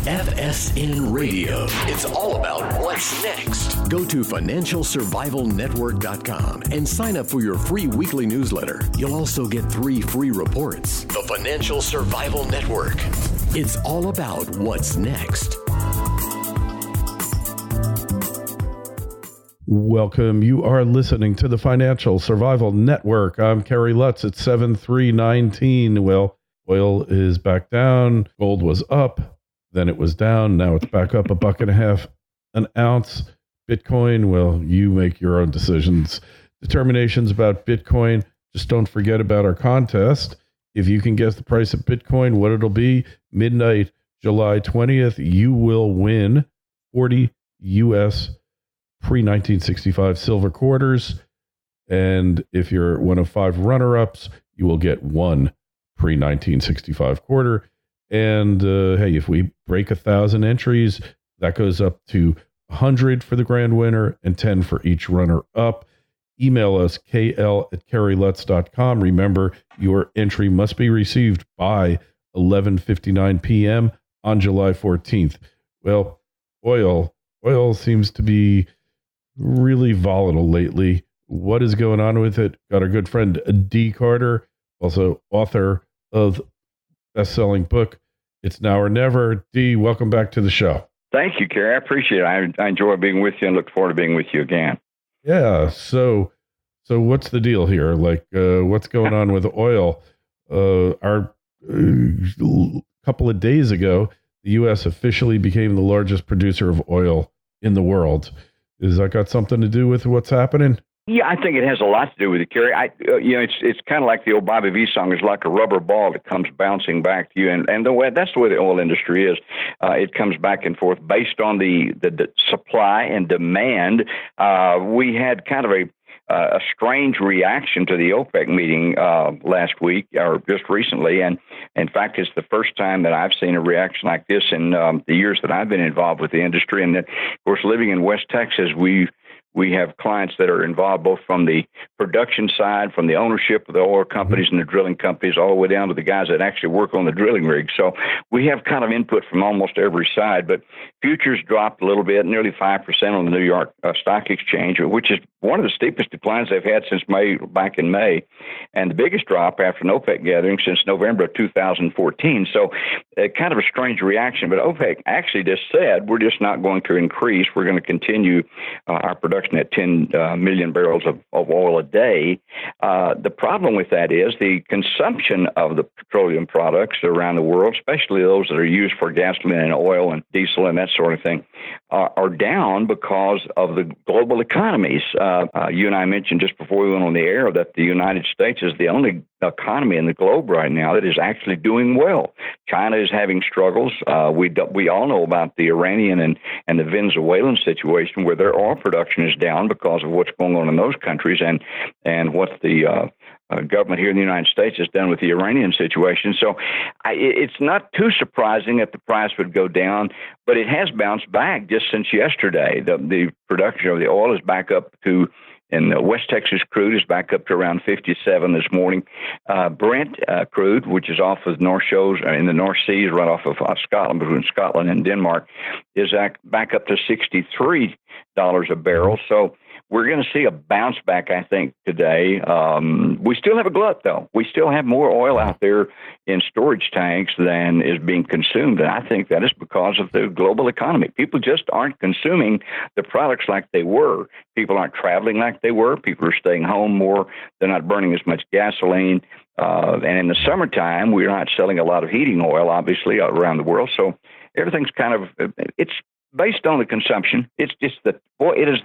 FSN Radio. It's all about what's next. Go to financialsurvivalnetwork.com and sign up for your free weekly newsletter. You'll also get 3 free reports. The Financial Survival Network. It's all about what's next. Welcome. You are listening to the Financial Survival Network. I'm Kerry Lutz at 7319. Well, oil is back down. Gold was up. Then it was down. Now it's back up $1.50 an ounce. Bitcoin, well, you make your own determinations about Bitcoin. Just don't forget about our contest. If you can guess the price of Bitcoin, what it'll be, midnight, July 20th, you will win 40 U.S. pre-1965 silver quarters. And if you're one of 5 runner-ups, you will get 1 pre-1965 quarter. And hey, if we break 1,000 entries, that goes up to 100 for the grand winner and 10 for each runner-up. Email us, kl@kerrylutz.com. Remember, your entry must be received by 11:59 p.m. on July 14th. Well, oil seems to be really volatile lately. What is going on with it? Got our good friend Dee Carter, also author of best-selling book, It's Now or Never. Dee, welcome back to the show. Thank you, Kerry. I appreciate it. I enjoy being with you and look forward to being with you again. Yeah. So what's the deal here? Like, what's going on with oil? Our couple of days ago, the U.S. officially became the largest producer of oil in the world. Has that got something to do with what's happening? Yeah, I think it has a lot to do with it, Kerry. It's kind of like the old Bobby V song. It's like a rubber ball that comes bouncing back to you, and that's the way the oil industry is. It comes back and forth based on the supply and demand. We had kind of a strange reaction to the OPEC meeting last week, or just recently, and in fact, it's the first time that I've seen a reaction like this in the years that I've been involved with the industry. And that, of course, living in West Texas, we have clients that are involved both from the production side, from the ownership of the oil companies and the drilling companies, all the way down to the guys that actually work on the drilling rigs. So we have kind of input from almost every side. But futures dropped a little bit, nearly 5% on the New York Stock Exchange, which is one of the steepest declines they've had since back in May, and the biggest drop after an OPEC gathering since November of 2014. So kind of a strange reaction. But OPEC actually just said, we're just not going to increase. We're going to continue our production at 10 million barrels of oil a day. The problem with that is the consumption of the petroleum products around the world, especially those that are used for gasoline and oil and diesel and that sort of thing, are down because of the global economies. You and I mentioned just before we went on the air that the United States is the only economy in the globe right now that is actually doing well. China is having struggles. We all know about the Iranian and the Venezuelan situation where their oil production is down because of what's going on in those countries and what the government here in the United States has done with the Iranian situation. So it's not too surprising that the price would go down, but it has bounced back just since yesterday. The production of the oil is back up to, and the West Texas crude is back up to around 57 this morning. Brent crude, which is off of North Shoals in the North Seas, right off of Scotland, between Scotland and Denmark, is back up to $63 a barrel. So we're going to see a bounce back, I think, today. We still have a glut, though. We still have more oil out there in storage tanks than is being consumed, and I think that is because of the global economy. People just aren't consuming the products like they were. People aren't traveling like they were. People are staying home more. They're not burning as much gasoline. And in the summertime, we're not selling a lot of heating oil, obviously, around the world. So everything's kind of, it's based on the consumption. It's just that, it is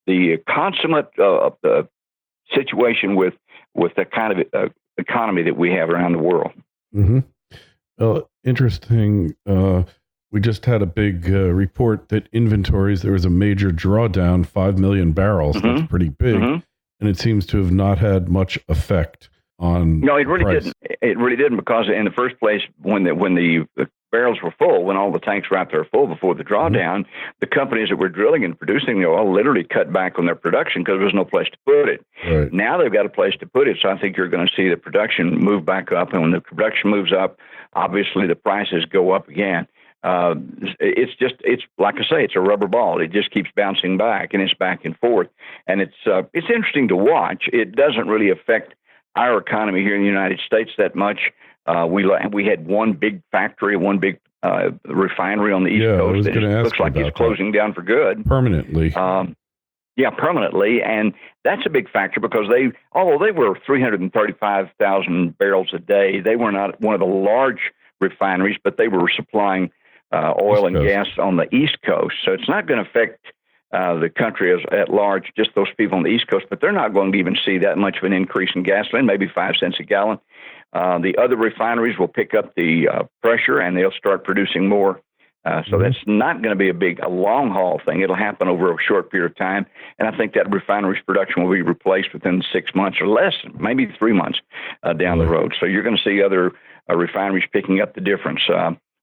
the consummate situation with the kind of economy that we have around the world. Mm-hmm. Interesting. We just had a big report that inventories, there was a major drawdown, 5 million barrels. Mm-hmm. That's pretty big. Mm-hmm. And it seems to have not had much effect on No, it really price. didn't. It really didn't, because in the first place, when the barrels were full, when all the tanks were out there full before the drawdown, mm-hmm. the companies that were drilling and producing the oil literally cut back on their production because there was no place to put it. Right. Now they've got a place to put it, so I think you're going to see the production move back up. And when the production moves up, obviously the prices go up again. it's like I say, it's a rubber ball. It just keeps bouncing back, and it's back and forth. And it's interesting to watch. It doesn't really affect our economy here in the United States that much. We had one big factory, one big refinery on the East Coast that looks like it's closing down for good. Permanently. Permanently. And that's a big factor because although they were 335,000 barrels a day, they were not one of the large refineries, but they were supplying oil and gas on the East Coast. So it's not going to affect the country at large, just those people on the East Coast, but they're not going to even see that much of an increase in gasoline, maybe 5 cents a gallon. The other refineries will pick up the pressure and they'll start producing more. So that's not going to be a long haul thing. It'll happen over a short period of time. And I think that refinery's production will be replaced within 6 months or less, maybe 3 months down the road. So you're going to see other refineries picking up the difference.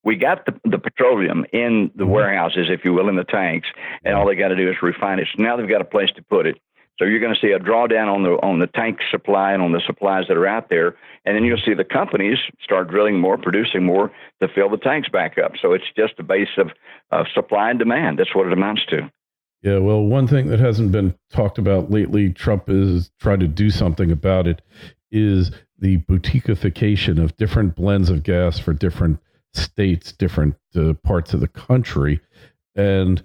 We got the petroleum in the warehouses, if you will, in the tanks, and all they got to do is refine it. So now they've got a place to put it. So you're going to see a drawdown on the tank supply and on the supplies that are out there, and then you'll see the companies start drilling more, producing more to fill the tanks back up. So it's just a base of supply and demand. That's what it amounts to. Yeah, well, one thing that hasn't been talked about lately, Trump is trying to do something about it, is the boutiquification of different blends of gas for different states, different parts of the country. And,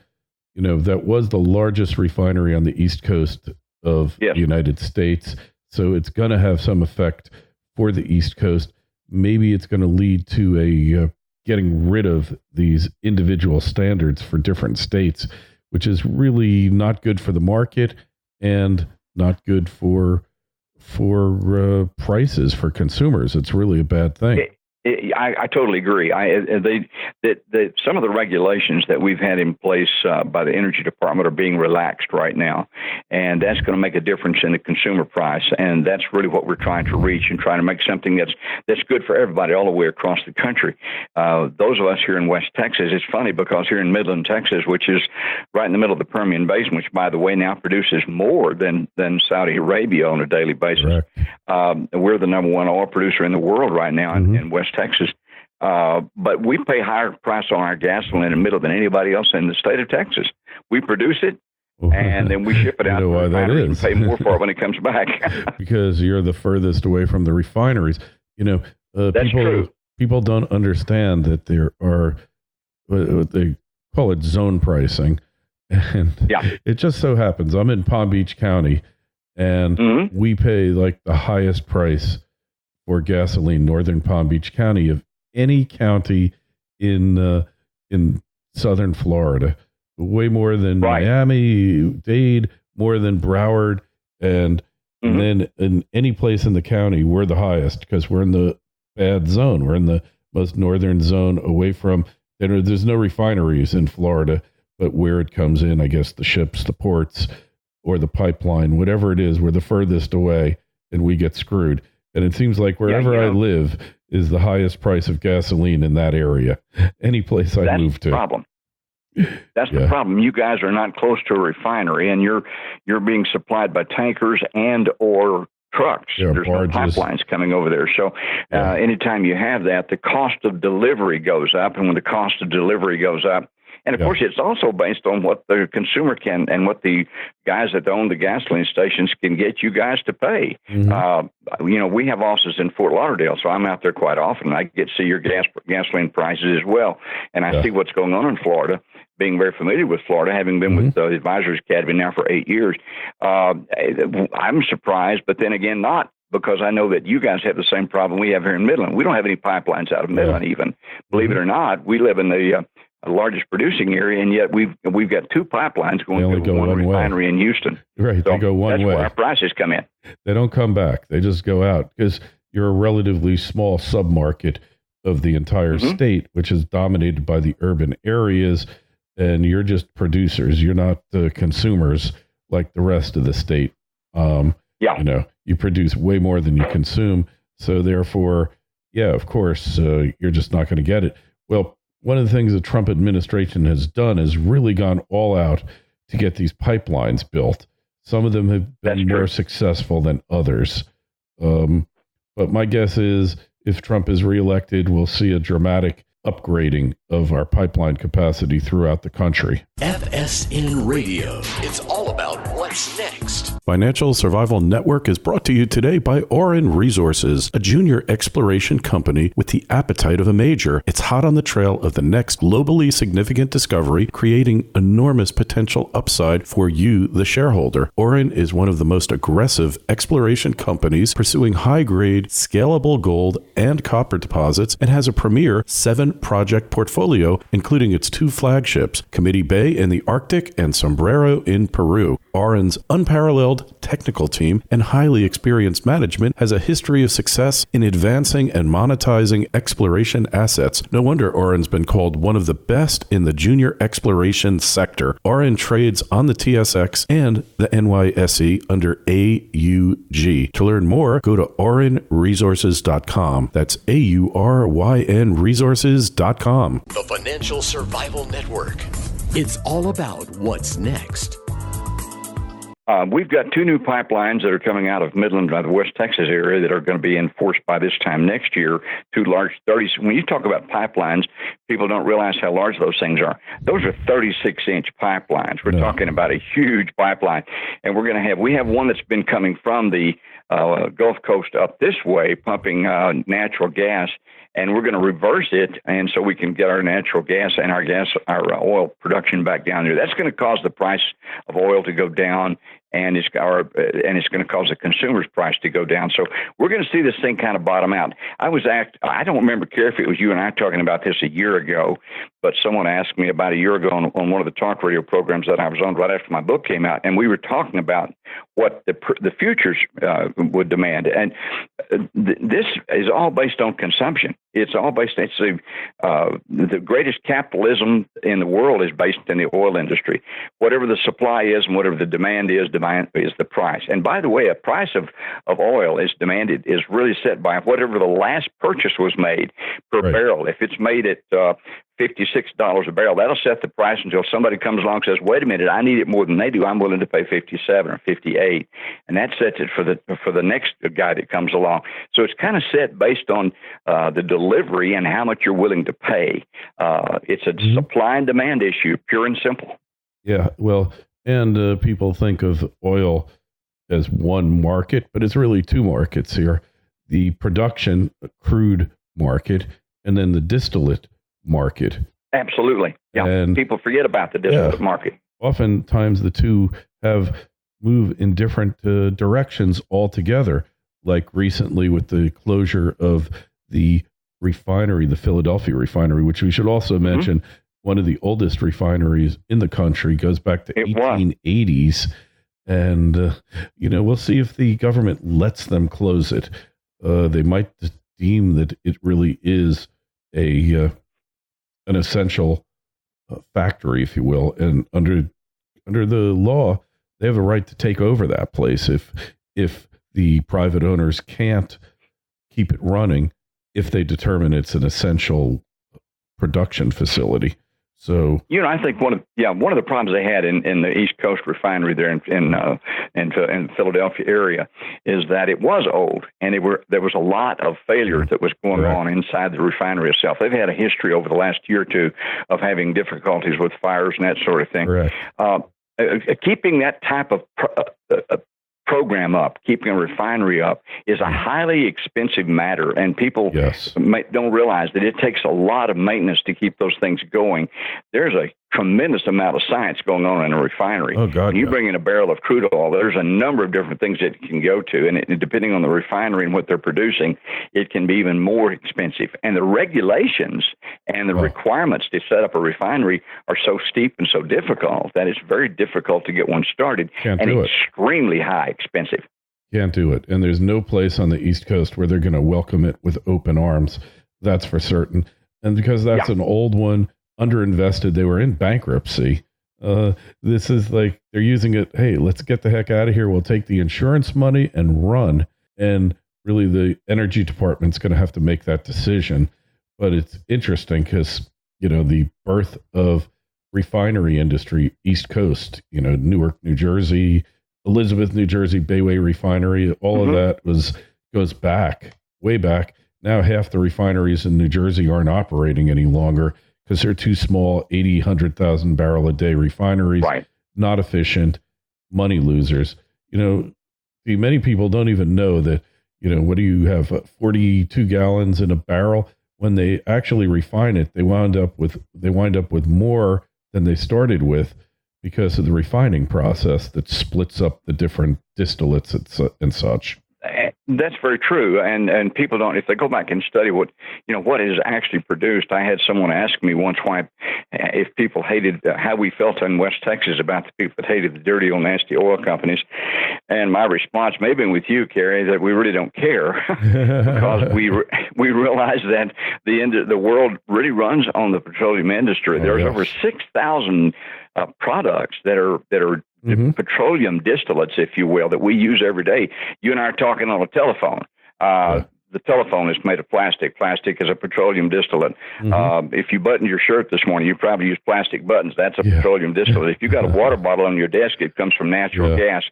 that was the largest refinery on the East Coast of the United States. So it's going to have some effect for the East Coast. Maybe it's going to lead to a getting rid of these individual standards for different states, which is really not good for the market and not good for prices for consumers. It's really a bad thing. I totally agree. Some of the regulations that we've had in place by the Energy Department are being relaxed right now, and that's going to make a difference in the consumer price. And that's really what we're trying to reach and trying to make something that's good for everybody all the way across the country. Those of us here in West Texas, it's funny because here in Midland, Texas, which is right in the middle of the Permian Basin, which, by the way, now produces more than Saudi Arabia on a daily basis. We're the number one oil producer in the world right now in West Texas. But we pay higher price on our gasoline in the middle than anybody else in the state of Texas. We produce it, and then we ship it out to the refinery and pay more for it when it comes back. Because you're the furthest away from the refineries. That's true. People don't understand that there are, they call it zone pricing. And it just so happens I'm in Palm Beach County, and we pay like the highest price for gasoline, northern Palm Beach County, of any county in southern Florida. Way more than Miami, Dade, more than Broward, and then in any place in the county, we're the highest because we're in the bad zone. We're in the most northern zone away from, there's no refineries in Florida, but where it comes in, I guess the ships, the ports, or the pipeline, whatever it is, we're the furthest away, and we get screwed. And it seems like wherever I live is the highest price of gasoline in that area. Any place I move to. That's the problem. You guys are not close to a refinery, and you're being supplied by tankers and or trucks. There's barges. No pipelines coming over there. So anytime you have that, the cost of delivery goes up. And when the cost of delivery goes up, and of course, it's also based on what the consumer can and what the guys that own the gasoline stations can get you guys to pay. We have offices in Fort Lauderdale, so I'm out there quite often. I get to see your gasoline prices as well, and I see what's going on in Florida. Being very familiar with Florida, having been with the Advisors Academy now for 8 years, I'm surprised, but then again, not. Because I know that you guys have the same problem we have here in Midland. We don't have any pipelines out of Midland even. Believe it or not, we live in the largest producing area, and yet we've got two pipelines going through one refinery in Houston. Right, so they go one way. That's where our prices come in. They don't come back. They just go out because you're a relatively small submarket of the entire state, which is dominated by the urban areas, and you're just producers. You're not the consumers like the rest of the state. You produce way more than you consume. So therefore, of course, you're just not going to get it. Well, one of the things the Trump administration has done is really gone all out to get these pipelines built. Some of them have been more successful than others. But my guess is if Trump is reelected, we'll see a dramatic upgrading of our pipeline capacity throughout the country. FSN Radio. It's all about what's next. Financial Survival Network is brought to you today by Orin Resources, a junior exploration company with the appetite of a major. It's hot on the trail of the next globally significant discovery, creating enormous potential upside for you, the shareholder. Orin is one of the most aggressive exploration companies pursuing high-grade, scalable gold and copper deposits, and has a premier 7-project portfolio, including its 2 flagships, Committee Bay in the Arctic and Sombrero in Peru. Orin's unparalleled technical team and highly experienced management has a history of success in advancing and monetizing exploration assets. No wonder Orin's been called one of the best in the junior exploration sector. Orin trades on the TSX and the NYSE under AUG. To learn more, go to orinresources.com. That's AURYN resources.com. The Financial Survival Network. It's all about what's next. We've got 2 new pipelines that are coming out of Midland, the West Texas area, that are going to be enforced by this time next year. 2 large 30s. When you talk about pipelines, people don't realize how large those things are. Those are 36-inch pipelines. We're talking about a huge pipeline, and we have one that's been coming from the Gulf Coast up this way, pumping natural gas, and we're going to reverse it, and so we can get our natural gas and our oil production back down there. That's going to cause the price of oil to go down, and it's going to cause the consumer's price to go down. So we're going to see this thing kind of bottom out. I don't remember, Kerry, if it was you and I talking about this a year ago, but someone asked me about a year ago on one of the talk radio programs that I was on right after my book came out, and we were talking about what the futures would demand. And this is all based on consumption. It's all based. It's the greatest capitalism in the world is based in the oil industry. Whatever the supply is and whatever the demand is the price. And by the way, a price of oil is really set by whatever the last purchase was made per barrel. If it's made at $56 a barrel, that'll set the price until somebody comes along and says, wait a minute, I need it more than they do. I'm willing to pay 57 or 58. And that sets it for the next guy that comes along. So it's kind of set based on the delivery and how much you're willing to pay. It's a supply and demand issue, pure and simple. Yeah, well, and people think of oil as one market, but it's really 2 markets here. The production crude market and then the distillate market. Absolutely. Yeah. And people forget about the distillate market. Oftentimes the 2 move in different directions altogether, like recently with the closure of the refinery, the Philadelphia refinery, which we should also mention, one of the oldest refineries in the country, goes back to 1880s. And, we'll see if the government lets them close it. They might deem that it really is an essential factory, if you will, and under the law, they have a right to take over that place if the private owners can't keep it running, if they determine it's an essential production facility. So I think one of the problems they had in the East Coast refinery there in the Philadelphia area is that it was old, and there was a lot of failure that was going on inside the refinery itself. They've had a history over the last year or 2 of having difficulties with fires and that sort of thing. Keeping that type of program up, keeping a refinery up, is a highly expensive matter, and people don't realize that it takes a lot of maintenance to keep those things going. There's a tremendous amount of science going on in a refinery. Oh, God, when you bring in a barrel of crude oil, there's a number of different things that it can go to, and depending on the refinery and what they're producing, it can be even more expensive. And the regulations and the requirements to set up a refinery are so steep and so difficult that it's very difficult to get one started, and extremely high expensive. Can't do it. And there's no place on the East Coast where they're going to welcome it with open arms. That's for certain. And because that's an old one, underinvested, they were in bankruptcy. This is like they're using it. Hey, let's get the heck out of here. We'll take the insurance money and run. And really, the energy department's going to have to make that decision. But it's interesting because, the birth of refinery industry, East Coast, Newark, New Jersey, Elizabeth, New Jersey, Bayway Refinery, all of that goes back, way back. now half the refineries in New Jersey aren't operating any longer because they're too small, 80, 100,000 barrel a day refineries, Right. not efficient, money losers. Many people don't even know that, what do you have, 42 gallons in a barrel? When they actually refine it, they wind up with more than they started with because of the refining process that splits up the different distillates and such. That's very true, and people don't. If they go back and study what is actually produced, I had someone ask me once if people hated how we felt in West Texas about the people that hated the dirty old nasty oil companies, and my response, maybe with you, Kerry, that we really don't care because we realize that the world really runs on the petroleum industry. There's over 6,000 products that are Mm-hmm. petroleum distillates, if you will, that we use every day. You and I are talking on a telephone. The telephone is made of plastic. Plastic is a petroleum distillate. Mm-hmm. If you buttoned your shirt this morning, you probably use plastic buttons. That's a petroleum distillate. If you got a water bottle on your desk, it comes from natural gas.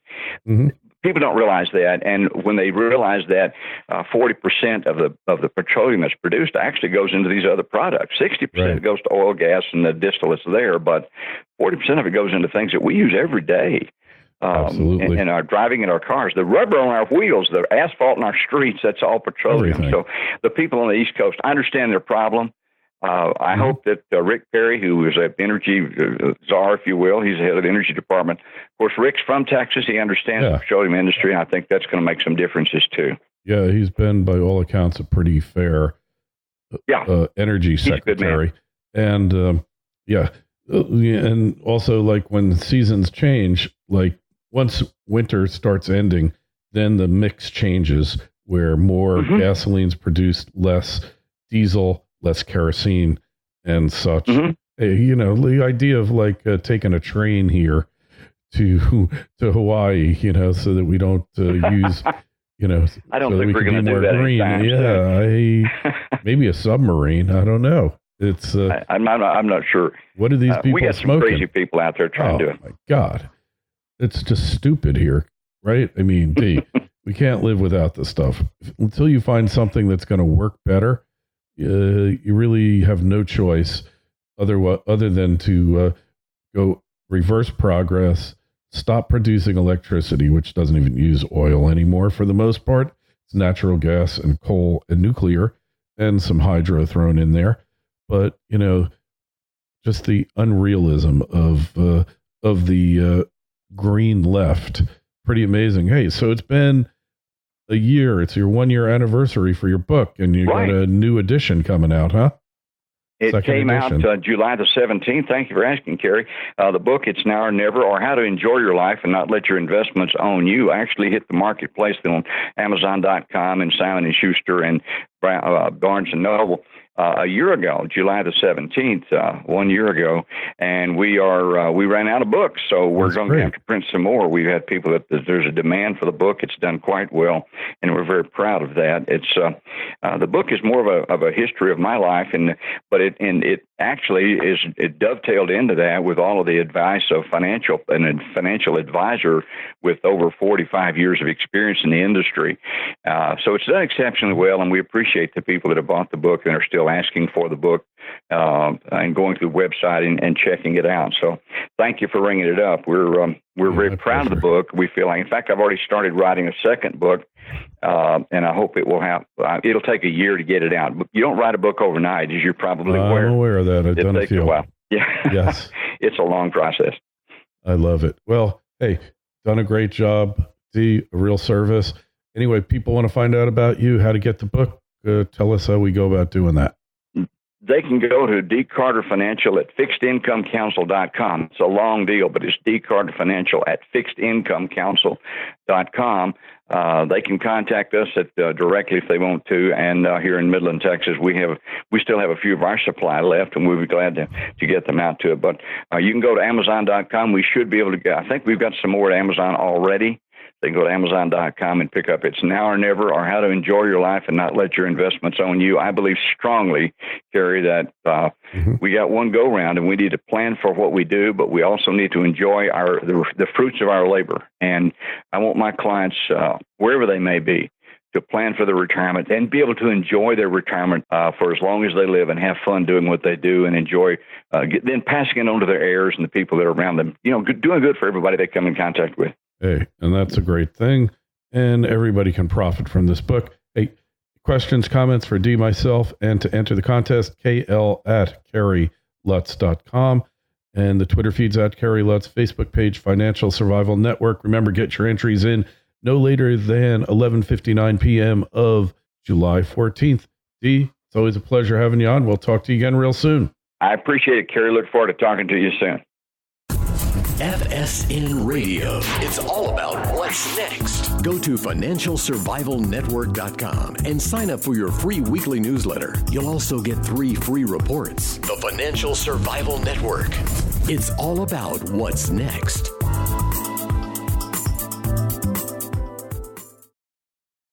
Mm-hmm. People don't realize that, and when they realize that 40% of the petroleum that's produced actually goes into these other products, 60% goes to oil, gas, and the distillates there, but 40% of it goes into things that we use every day. Absolutely. And our driving in our cars, the rubber on our wheels, the asphalt in our streets, that's all petroleum. Everything. So the people on the East Coast, I understand their problem. I hope that Rick Perry, who is an energy czar, if you will, he's the head of the energy department. Of course, Rick's from Texas. He understands the petroleum industry, and I think that's going to make some differences too. Yeah, he's been, by all accounts, a pretty fair energy secretary. And and also, like, when seasons change, like once winter starts ending, then the mix changes where more gasoline's produced, less diesel, less kerosene and such. Mm-hmm. The idea of like taking a train here to Hawaii, so that we don't use, I don't so think we're going to do that green. Maybe a submarine. I don't know. It's I'm not sure. What are these people we got smoking? Some crazy people out there trying to do it. Oh my God, it's just stupid here, right? I mean, Dee, we can't live without this stuff until you find something that's going to work better. You really have no choice other than to go reverse progress, stop producing electricity, which doesn't even use oil anymore for the most part. It's natural gas and coal and nuclear and some hydro thrown in there. But, just the unrealism of the green left. Pretty amazing. Hey, so it's been a year. It's your 1-year anniversary for your book, and you got a new edition coming out, huh? It came out July the 17th. Thank you for asking, Kerry. The book, It's Now or Never, or How to Enjoy Your Life and Not Let Your Investments Own You, actually hit the marketplace on Amazon.com and Simon & Schuster and Barnes & Noble a year ago, July the 17th, 1 year ago, and we ran out of books, so we're going to have to print some more. We've had people there's a demand for the book. It's done quite well, and we're very proud of that. It's the book is more of a history of my life, but it actually it dovetailed into that with all of the advice of a financial advisor with over 45 years of experience in the industry. So it's done exceptionally well, and we appreciate the people that have bought the book and are still asking for the book and going through the website and checking it out. So thank you for ringing it up. We're very proud of the book. We feel like, in fact, I've already started writing a second book, and I hope it will it'll take a year to get it out. But you don't write a book overnight, as you're probably aware. I'm aware of that. I've done a few. A while. Yeah. Yes. It's a long process. I love it. Well, hey, done a great job. Dee, a real service. Anyway, people want to find out about you, how to get the book. Tell us how we go about doing that. They can go to Dee Carter Financial at fixedincomeCouncil.com. It's a long deal, but it's Dee Carter Financial at fixedincomeCouncil.com. They can contact us directly if they want to. And here in Midland, Texas, we still have a few of our supply left, and we'll be glad to get them out to it. But you can go to Amazon.com. We should be able to get. I think we've got some more at Amazon already. They can go to Amazon.com and pick up It's Now or Never, or How to Enjoy Your Life and Not Let Your Investments Own You. I believe strongly, Kerry, that we got one go-round, and we need to plan for what we do, but we also need to enjoy the fruits of our labor. And I want my clients, wherever they may be, to plan for their retirement and be able to enjoy their retirement for as long as they live and have fun doing what they do and enjoy then passing it on to their heirs and the people that are around them, doing good for everybody they come in contact with. Hey, and that's a great thing. And everybody can profit from this book. Hey, questions, comments for Dee, myself, and to enter the contest, KL@CarrieLutz.com. And the Twitter feed's at Carrie Lutz, Facebook page, Financial Survival Network. Remember, get your entries in no later than 11:59 p.m. of July 14th. Dee, it's always a pleasure having you on. We'll talk to you again real soon. I appreciate it, Kerry. Look forward to talking to you soon. FSN Radio. It's all about what's next. Go to financialsurvivalnetwork.com and sign up for your free weekly newsletter. You'll also get 3 free reports. The Financial Survival Network. It's all about what's next.